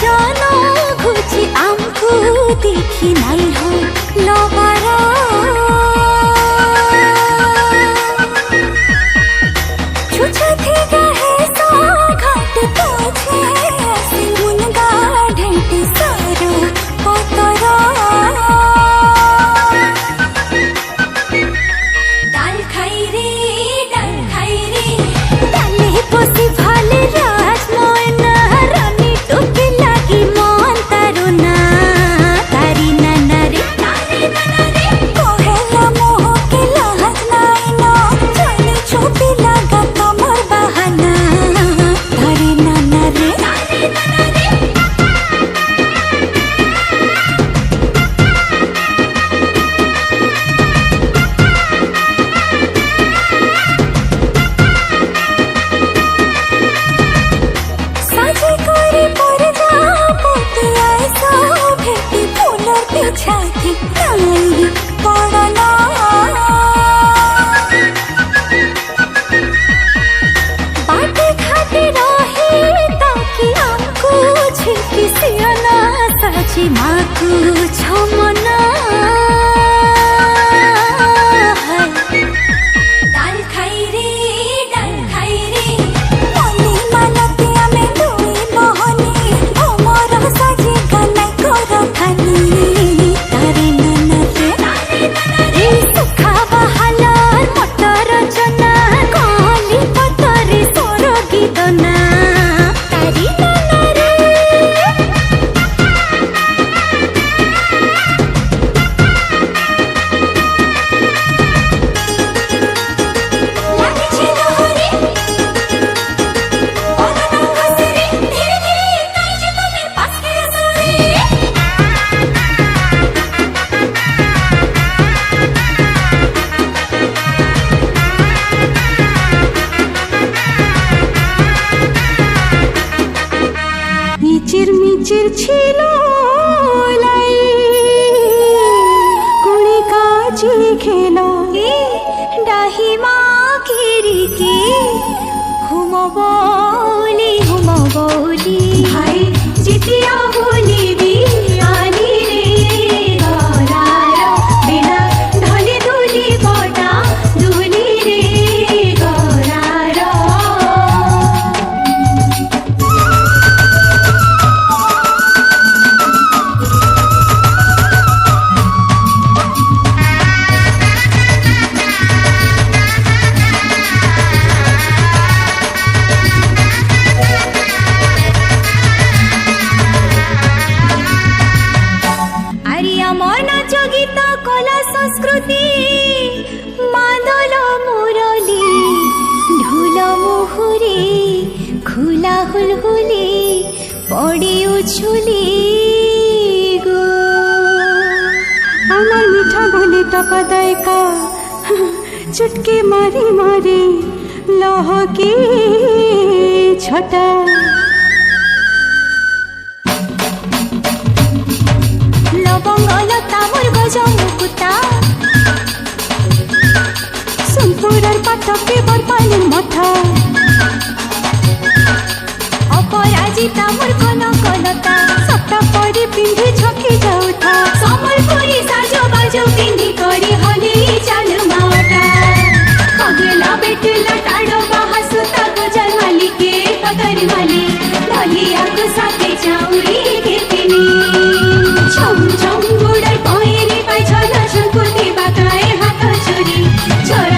जाना घुची आमको देखी नहीं हो लबारा छुछा थी गहे सा घाट पाछे ऐसे मुनगा ढेंटी सारो पतरा दाल खाई रे दाले पोसी भाले राज मोयना रानी टोपी लागी मन तारुना तारी नाना रे कोहेला मोह के लाहत नाई नो जाने छोटी लागा कमर बहाना तारी नाना रे साजे कोरी परदा पोती ऐसा भेटी फूलर पिछाती नाई पड़ना बाटे खाते रही ताकि हमको छिपी सियाना साची माँ को छमना दाल खाई रे मनी मालतिया में दुई मोहनी भमर साजी गनाई कर खानी तारे नाना रे सुखा बहाला मटर चना कली पतरे सोर गीतना तारी नाना रे लागे छे दोहरे ओना ना हसरे धीरे धीरे काई जे तमे पास के असरे মিচির মিচির ছিল লাই কুড়ি কাজি খেলো ডাহিমা কিরিকে ঘুমবলি ভাই জিতিয়া বলিবি আনি রে গলার বিনা ঢলে দুলি বটা দুলি রে গলার পড়ে উছুলি গো আমার মিঠা বলে টপা দায়কা চুটকি মারি মারি লহকে ছটা লবঙ্গ লতা মোর গজ মুকুতা সোনপুরের পাটকে বরপালির মঠা অপরাজিতা মোর কনকলতা সপ্তাহ পরে পিন্ধি ছকি যাউথা সম্বলপুরি সাজো বাজো পিন্ধি করি হলি চাল মাওটা খগলা বেটলা টাড়ো বাহাসু তাগো জলমালি কে পতরি মালি ঢলিয়া কো সাথে চাউরি কে তিনি ছম ছম বুড়াই পয়েরি পাই ছলা শঙ্কুতি বাকায় হাত চুরি ছড়া